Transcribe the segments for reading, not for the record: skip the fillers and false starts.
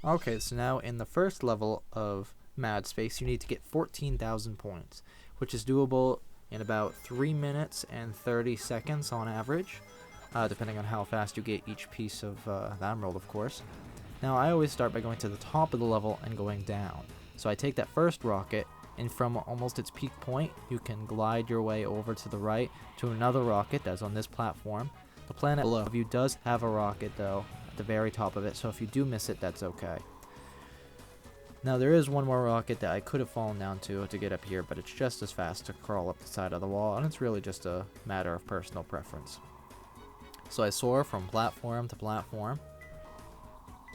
Okay, so now in the first level of Mad Space, you need to get 14,000 points, which is doable in about 3 minutes and 30 seconds on average, depending on how fast you get each piece of the emerald, of course. Now, I always start by going to the top of the level and going down. So I take that first rocket, and from almost its peak point, you can glide your way over to the right to another rocket that's on this platform. The planet below you does have a rocket, though, at the very top of it, so if you do miss it, that's okay. Now, there is one more rocket that I could have fallen down to get up here, but it's just as fast to crawl up the side of the wall, and it's really just a matter of personal preference. So I soar from platform to platform.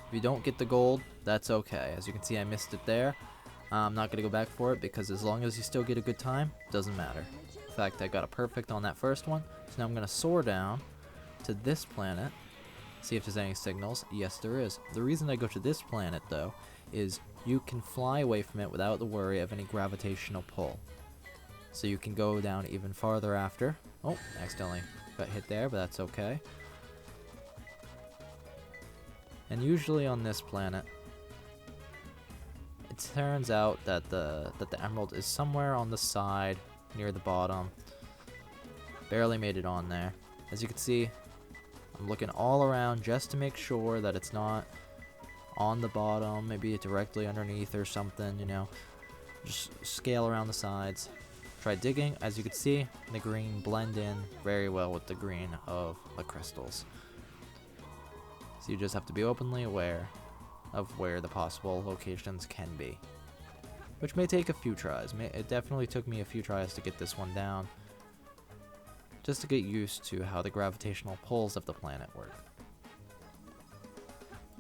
If you don't get the gold, that's okay. As you can see, I missed it there. I'm not going to go back for it because as long as you still get a good time, doesn't matter. In fact, I got a perfect on that first one. So now I'm going to soar down to this planet, see if there's any signals. Yes, there is. The reason I go to this planet, though, is you can fly away from it without the worry of any gravitational pull. So you can go down even farther after. Oh, accidentally got hit there, but that's okay. And usually on this planet, it turns out that the emerald is somewhere on the side, near the bottom. Barely made it on there. As you can see, I'm looking all around just to make sure that it's not on the bottom, maybe directly underneath or something, you know. Just scale around the sides. Try digging. As you can see, the green blend in very well with the green of the crystals. So you just have to be openly aware of where the possible locations can be, which may take a few tries. It definitely took me a few tries to get this one down, just to get used to how the gravitational pulls of the planet work.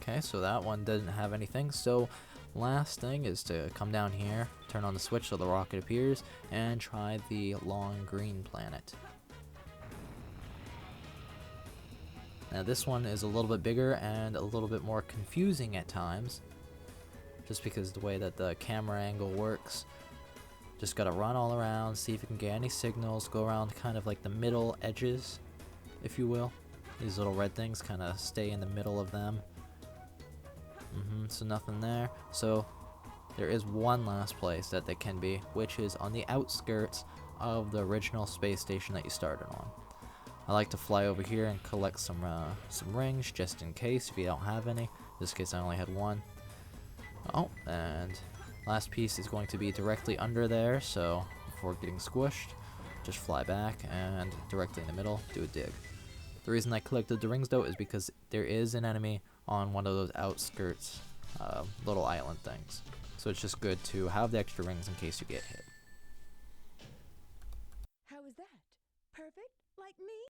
Okay, so that one doesn't have anything, so last thing is to come down here, turn on the switch so the rocket appears, and try the long green planet. Now this one is a little bit bigger and a little bit more confusing at times, just because the way that the camera angle works. Just gotta run all around, see if you can get any signals, go around kind of like the middle edges, if you will. These little red things, kind of stay in the middle of them. So nothing there. So there is one last place that they can be, which is on the outskirts of the original space station that you started on. I like to fly over here and collect some rings, just in case if you don't have any. In this case, I only had one. Oh, and last piece is going to be directly under there, so before getting squished, just fly back and directly in the middle, do a dig. The reason I collected the rings, though, is because there is an enemy on one of those outskirts little island things. So it's just good to have the extra rings in case you get hit. How is that? Perfect? Like me?